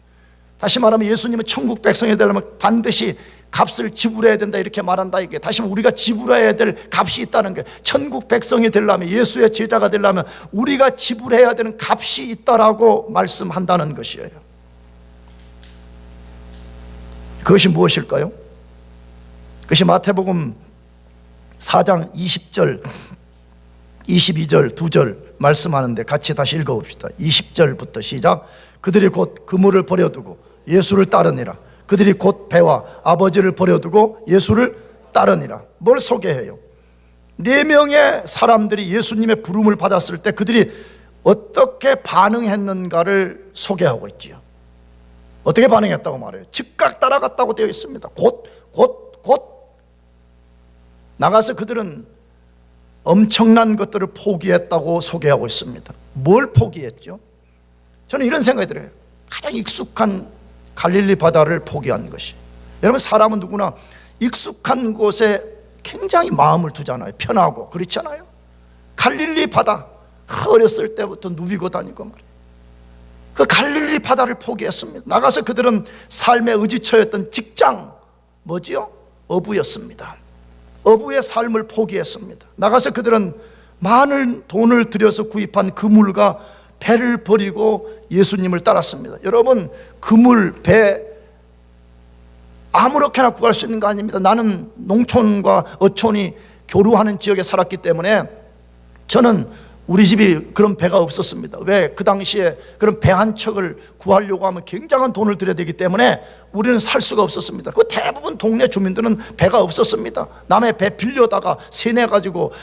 다시 말하면 예수님은 천국 백성이 되려면 반드시 값을 지불해야 된다 이렇게 말한다. 이게 다시 말하면 우리가 지불해야 될 값이 있다는 거예요. 천국 백성이 되려면, 예수의 제자가 되려면 우리가 지불해야 되는 값이 있다라고 말씀한다는 것이에요. 그것이 무엇일까요? 그것이 마태복음 4장 20절 22절 2절 말씀하는데 같이 다시 읽어봅시다. 20절부터 시작. 그들이 곧 그물을 버려두고 예수를 따르니라. 그들이 곧 배와 아버지를 버려두고 예수를 따르니라. 뭘 소개해요? 4명의 사람들이 예수님의 부름을 받았을 때 그들이 어떻게 반응했는가를 소개하고 있지요. 어떻게 반응했다고 말해요? 즉각 따라갔다고 되어 있습니다. 곧 나가서 그들은 엄청난 것들을 포기했다고 소개하고 있습니다. 뭘 포기했죠? 저는 이런 생각이 들어요. 가장 익숙한 갈릴리 바다를 포기한 것이. 여러분, 사람은 누구나 익숙한 곳에 굉장히 마음을 두잖아요. 편하고 그렇잖아요. 갈릴리 바다, 어렸을 때부터 누비고 다니고 말이에요. 그 갈릴리 바다를 포기했습니다. 나가서 그들은 삶의 의지처였던 직장, 뭐지요? 어부였습니다. 어부의 삶을 포기했습니다. 나가서 그들은 많은 돈을 들여서 구입한 그물과 배를 버리고 예수님을 따랐습니다. 여러분, 그물, 배 아무렇게나 구할 수 있는 거 아닙니다. 나는 농촌과 어촌이 교류하는 지역에 살았기 때문에 저는 우리 집이 그런 배가 없었습니다. 왜? 그 당시에 그런 배 한 척을 구하려고 하면 굉장한 돈을 들여야 되기 때문에 우리는 살 수가 없었습니다. 그 대부분 동네 주민들은 배가 없었습니다. 남의 배 빌려다가 세뇌가지고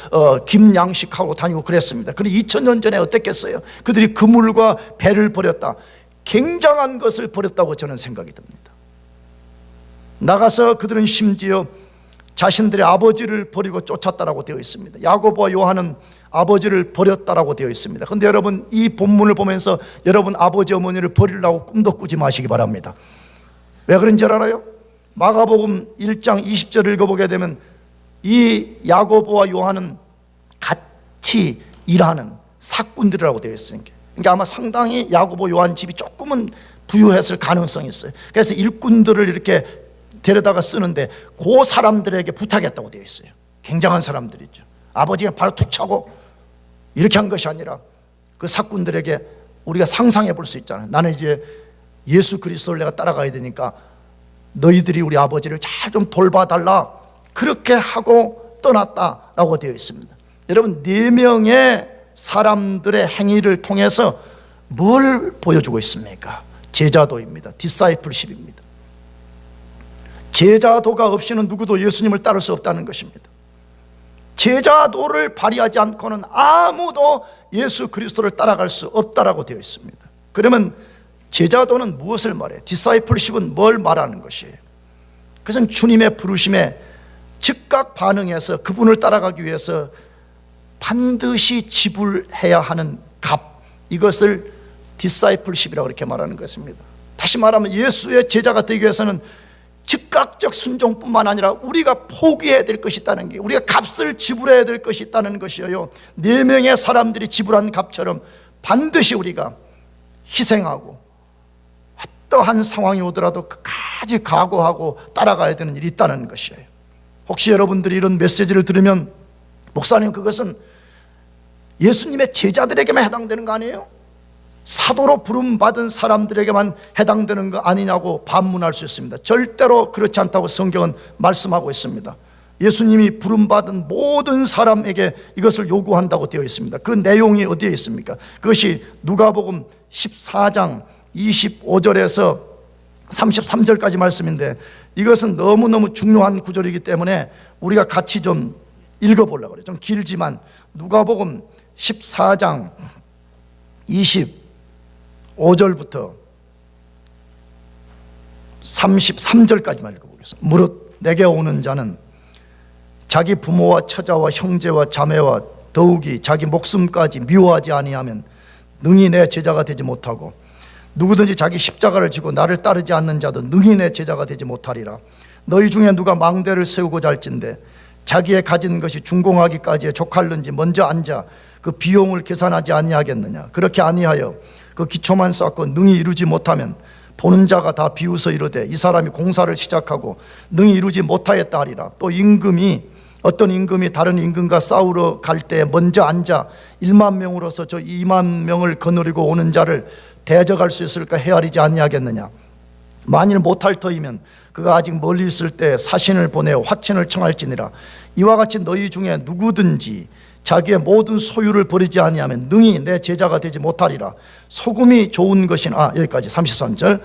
김 양식하고 다니고 그랬습니다. 그런데 2000년 전에 어땠겠어요? 그들이 그물과 배를 버렸다. 굉장한 것을 버렸다고 저는 생각이 듭니다. 나가서 그들은 심지어 자신들의 아버지를 버리고 쫓았다라고 되어 있습니다. 야고보와 요한은 아버지를 버렸다라고 되어 있습니다. 그런데 여러분, 이 본문을 보면서 여러분 아버지 어머니를 버리려고 꿈도 꾸지 마시기 바랍니다. 왜 그런지 알아요? 마가복음 1장 20절을 읽어보게 되면 이 야고보와 요한은 같이 일하는 사꾼들이라고 되어 있으니까, 그러니까 아마 상당히 야고보 요한 집이 조금은 부유했을 가능성이 있어요. 그래서 일꾼들을 이렇게 데려다가 쓰는데 그 사람들에게 부탁했다고 되어 있어요. 굉장한 사람들이죠. 아버지가 바로 툭 차고 이렇게 한 것이 아니라 그 사꾼들에게 우리가 상상해 볼 수 있잖아요. 나는 이제 예수 그리스도를 내가 따라가야 되니까 너희들이 우리 아버지를 잘 좀 돌봐달라, 그렇게 하고 떠났다라고 되어 있습니다. 여러분, 4명의 사람들의 행위를 통해서 뭘 보여주고 있습니까? 제자도입니다. 디사이플십입니다. 제자도가 없이는 누구도 예수님을 따를 수 없다는 것입니다. 제자도를 발휘하지 않고는 아무도 예수 그리스도를 따라갈 수 없다라고 되어 있습니다. 그러면 제자도는 무엇을 말해요? 디사이플십은 뭘 말하는 것이에요? 그것은 주님의 부르심에 즉각 반응해서 그분을 따라가기 위해서 반드시 지불해야 하는 값, 이것을 디사이플십이라고 이렇게 말하는 것입니다. 다시 말하면 예수의 제자가 되기 위해서는 즉각적 순종뿐만 아니라 우리가 포기해야 될 것이 있다는 게, 우리가 값을 지불해야 될 것이 있다는 것이에요. 4명의 사람들이 지불한 값처럼 반드시 우리가 희생하고 어떠한 상황이 오더라도 끝까지 각오하고 따라가야 되는 일이 있다는 것이에요. 혹시 여러분들이 이런 메시지를 들으면 목사님, 그것은 예수님의 제자들에게만 해당되는 거 아니에요? 사도로 부름받은 사람들에게만 해당되는 거 아니냐고 반문할 수 있습니다. 절대로 그렇지 않다고 성경은 말씀하고 있습니다. 예수님이 부름받은 모든 사람에게 이것을 요구한다고 되어 있습니다. 그 내용이 어디에 있습니까? 그것이 누가복음 14장 25절에서 33절까지 말씀인데, 이것은 너무너무 중요한 구절이기 때문에 우리가 같이 좀 읽어보려고 그래요. 좀 길지만 누가복음 14장 25절부터 33절까지만 읽어보겠습니다. 무릇 내게 오는 자는 자기 부모와 처자와 형제와 자매와 더욱이 자기 목숨까지 미워하지 아니하면 능히 내 제자가 되지 못하고, 누구든지 자기 십자가를 지고 나를 따르지 않는 자도 능히 내 제자가 되지 못하리라. 너희 중에 누가 망대를 세우고자 할진대 자기의 가진 것이 준공하기까지에 족할는지 먼저 앉아 그 비용을 계산하지 아니하겠느냐. 그렇게 아니하여 그 기초만 쌓고 능히 이루지 못하면 보는 자가 다 비웃어 이르되 이 사람이 공사를 시작하고 능히 이루지 못하였다 하리라. 또 어떤 임금이 다른 임금과 싸우러 갈 때 먼저 앉아 1만 명으로서 저 2만 명을 거느리고 오는 자를 대적할 수 있을까 헤아리지 아니하겠느냐. 만일 못할 터이면 그가 아직 멀리 있을 때 사신을 보내어 화친을 청할지니라. 이와 같이 너희 중에 누구든지 자기의 모든 소유를 버리지 아니하면 능히 내 제자가 되지 못하리라. 소금이 좋은 것인 여기까지 33절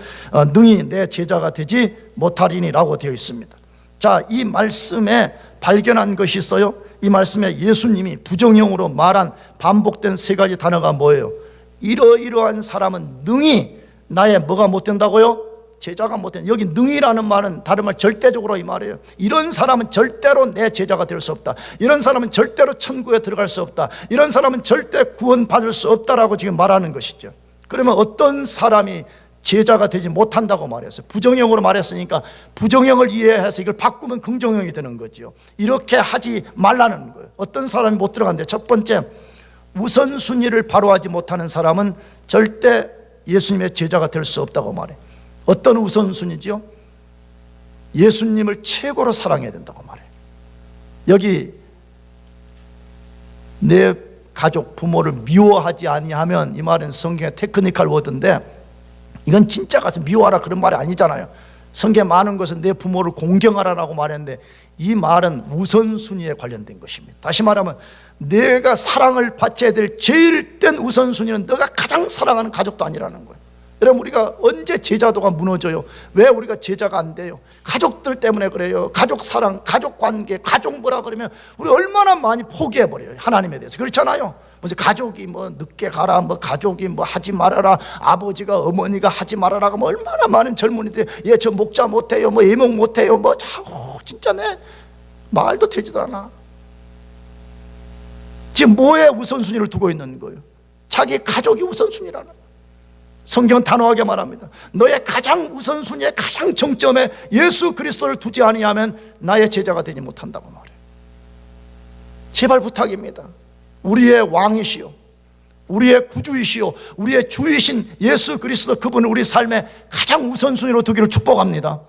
능히 내 제자가 되지 못하리니라고 되어 있습니다. 자, 이 말씀에 발견한 것이 있어요. 이 말씀에 예수님이 부정형으로 말한 반복된 3가지 단어가 뭐예요? 이러이러한 사람은 능히 나의 뭐가 못 된다고요? 제자가 못 된다. 여기 능히라는 말은 다른 말 절대적으로 이 말이에요. 이런 사람은 절대로 내 제자가 될 수 없다. 이런 사람은 절대로 천국에 들어갈 수 없다. 이런 사람은 절대 구원받을 수 없다라고 지금 말하는 것이죠. 그러면 어떤 사람이 제자가 되지 못한다고 말했어요? 부정형으로 말했으니까 부정형을 이해해서 이걸 바꾸면 긍정형이 되는 거죠. 이렇게 하지 말라는 거예요. 어떤 사람이 못 들어간대. 첫 번째, 우선순위를 바로 하지 못하는 사람은 절대 예수님의 제자가 될 수 없다고 말해요. 어떤 우선순위죠? 예수님을 최고로 사랑해야 된다고 말해요. 여기 내 가족, 부모를 미워하지 아니하면, 이 말은 성경의 테크니컬 워드인데 이건 진짜 가서 미워하라 그런 말이 아니잖아요. 성경에 많은 것은 내 부모를 공경하라라고 말했는데 이 말은 우선순위에 관련된 것입니다. 다시 말하면 내가 사랑을 받쳐야 될 제일 된 우선순위는 너가 가장 사랑하는 가족도 아니라는 거예요. 여러분, 우리가 언제 제자도가 무너져요? 왜 우리가 제자가 안 돼요? 가족들 때문에 그래요. 가족 사랑, 가족 관계, 가족 뭐라 그러면 우리 얼마나 많이 포기해버려요, 하나님에 대해서. 그렇잖아요. 무슨 가족이 뭐 늦게 가라, 뭐 가족이 뭐 하지 말아라, 아버지가 어머니가 하지 말아라, 뭐 얼마나 많은 젊은이들이 얘 저 목자 못해요, 뭐 예목 못해요, 뭐 진짜 내 말도 되지도 않아. 지금 뭐에 우선순위를 두고 있는 거예요? 자기 가족이 우선순위라는 거예요. 성경은 단호하게 말합니다. 너의 가장 우선순위의 가장 정점에 예수 그리스도를 두지 아니하면 나의 제자가 되지 못한다고 말해요. 제발 부탁입니다. 우리의 왕이시오, 우리의 구주이시오, 우리의 주이신 예수 그리스도, 그분을 우리 삶의 가장 우선순위로 두기를 축복합니다.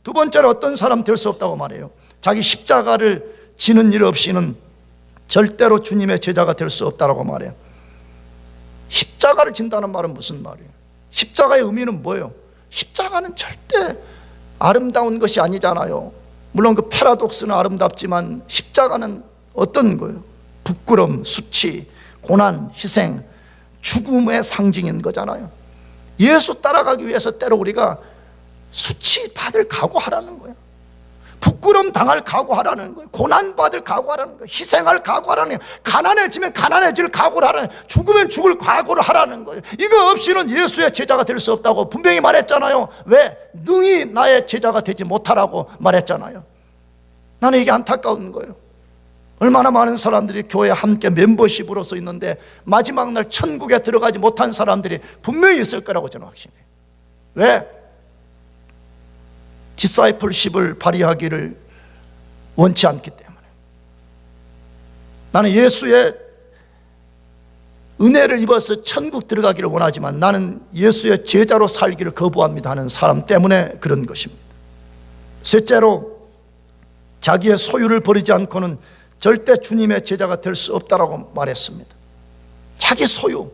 두 번째로 어떤 사람 될 수 없다고 말해요. 자기 십자가를 지는 일 없이는 절대로 주님의 제자가 될 수 없다고 말해요. 십자가를 진다는 말은 무슨 말이에요? 십자가의 의미는 뭐예요? 십자가는 절대 아름다운 것이 아니잖아요. 물론 그 패러독스는 아름답지만 십자가는 어떤 거예요? 부끄럼, 수치, 고난, 희생, 죽음의 상징인 거잖아요. 예수 따라가기 위해서 때로 우리가 수치 받을 각오하라는 거예요. 부끄럼 당할 각오하라는 거예요. 고난 받을 각오하라는 거예요. 희생할 각오하라는 거예요. 가난해지면 가난해질 각오를 하라는 거예요. 죽으면 죽을 각오를 하라는 거예요. 이거 없이는 예수의 제자가 될 수 없다고 분명히 말했잖아요. 왜? 능히 나의 제자가 되지 못하라고 말했잖아요. 나는 이게 안타까운 거예요. 얼마나 많은 사람들이 교회에 함께 멤버십으로서 있는데 마지막 날 천국에 들어가지 못한 사람들이 분명히 있을 거라고 저는 확신해요. 왜? 디사이플십을 발휘하기를 원치 않기 때문에. 나는 예수의 은혜를 입어서 천국 들어가기를 원하지만 나는 예수의 제자로 살기를 거부합니다 하는 사람 때문에 그런 것입니다. 셋째로, 자기의 소유를 버리지 않고는 절대 주님의 제자가 될 수 없다라고 말했습니다. 자기 소유.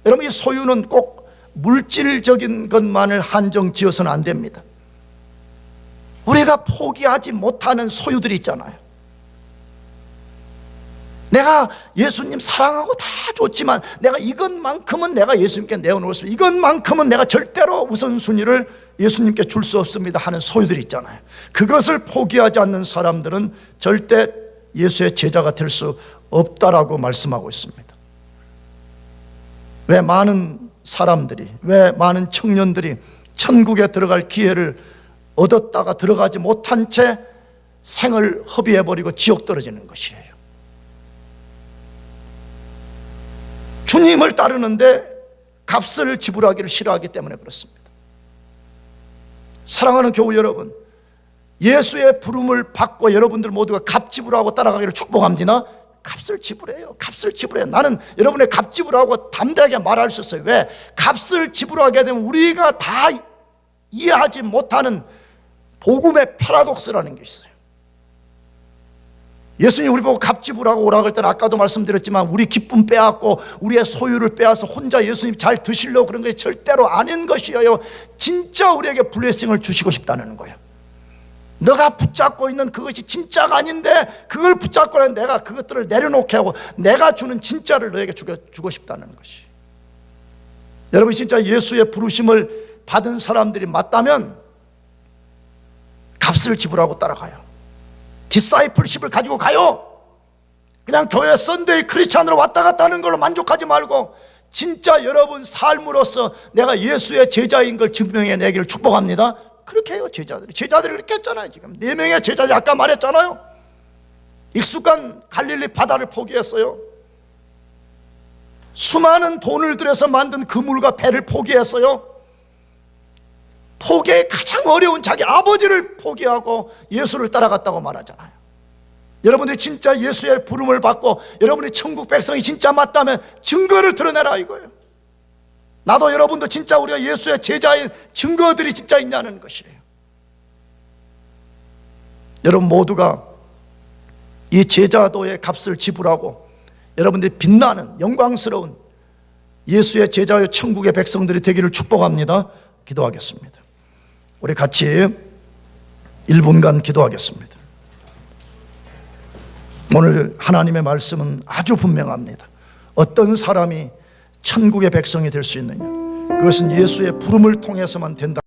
여러분, 이 소유는 꼭 물질적인 것만을 한정 지어서는 안 됩니다. 우리가 포기하지 못하는 소유들이 있잖아요. 내가 예수님 사랑하고 다 좋지만 내가 이것만큼은 내가 예수님께 내어놓을 수, 이것만큼은 내가 절대로 우선순위를 예수님께 줄 수 없습니다 하는 소유들이 있잖아요. 그것을 포기하지 않는 사람들은 절대 예수의 제자가 될 수 없다라고 말씀하고 있습니다. 왜 많은 사람들이, 왜 많은 청년들이 천국에 들어갈 기회를 얻었다가 들어가지 못한 채 생을 허비해버리고 지옥 떨어지는 것이에요. 주님을 따르는데 값을 지불하기를 싫어하기 때문에 그렇습니다. 사랑하는 교우 여러분, 예수의 부름을 받고 여러분들 모두가 값 지불하고 따라가기를 축복합니다. 값을 지불해요. 값을 지불해요. 나는 여러분의 값 지불하고 담대하게 말할 수 있어요. 왜? 값을 지불하게 되면 우리가 다 이해하지 못하는 복음의 패러독스라는 게 있어요. 예수님 우리 보고 값 지불하고 오라 그럴 때는 아까도 말씀드렸지만 우리 기쁨 빼앗고 우리의 소유를 빼앗아 혼자 예수님 잘 드시려고 그런 것이 절대로 아닌 것이에요. 진짜 우리에게 블레싱을 주시고 싶다는 거예요. 너가 붙잡고 있는 그것이 진짜가 아닌데 그걸 붙잡고 내가 그것들을 내려놓게 하고 내가 주는 진짜를 너에게 주고 싶다는 것이. 여러분, 진짜 예수의 부르심을 받은 사람들이 맞다면 값을 지불하고 따라가요. 디사이플십을 가지고 가요. 그냥 교회 썬데이 크리스찬으로 왔다 갔다 하는 걸로 만족하지 말고 진짜 여러분 삶으로서 내가 예수의 제자인 걸 증명해 내기를 축복합니다. 그렇게 해요. 제자들이 그렇게 했잖아요. 지금 4명의 제자들이 아까 말했잖아요. 익숙한 갈릴리 바다를 포기했어요. 수많은 돈을 들여서 만든 그물과 배를 포기했어요. 포기의 가장 어려운 자기 아버지를 포기하고 예수를 따라갔다고 말하잖아요. 여러분들이 진짜 예수의 부름을 받고 여러분이 천국 백성이 진짜 맞다면 증거를 드러내라 이거예요. 나도 여러분도 진짜 우리가 예수의 제자인 증거들이 진짜 있냐는 것이에요. 여러분 모두가 이 제자도의 값을 지불하고 여러분들이 빛나는 영광스러운 예수의 제자의 천국의 백성들이 되기를 축복합니다. 기도하겠습니다. 우리 같이 1분간 기도하겠습니다. 오늘 하나님의 말씀은 아주 분명합니다. 어떤 사람이 천국의 백성이 될 수 있느냐? 그것은 예수의 부름을 통해서만 된다.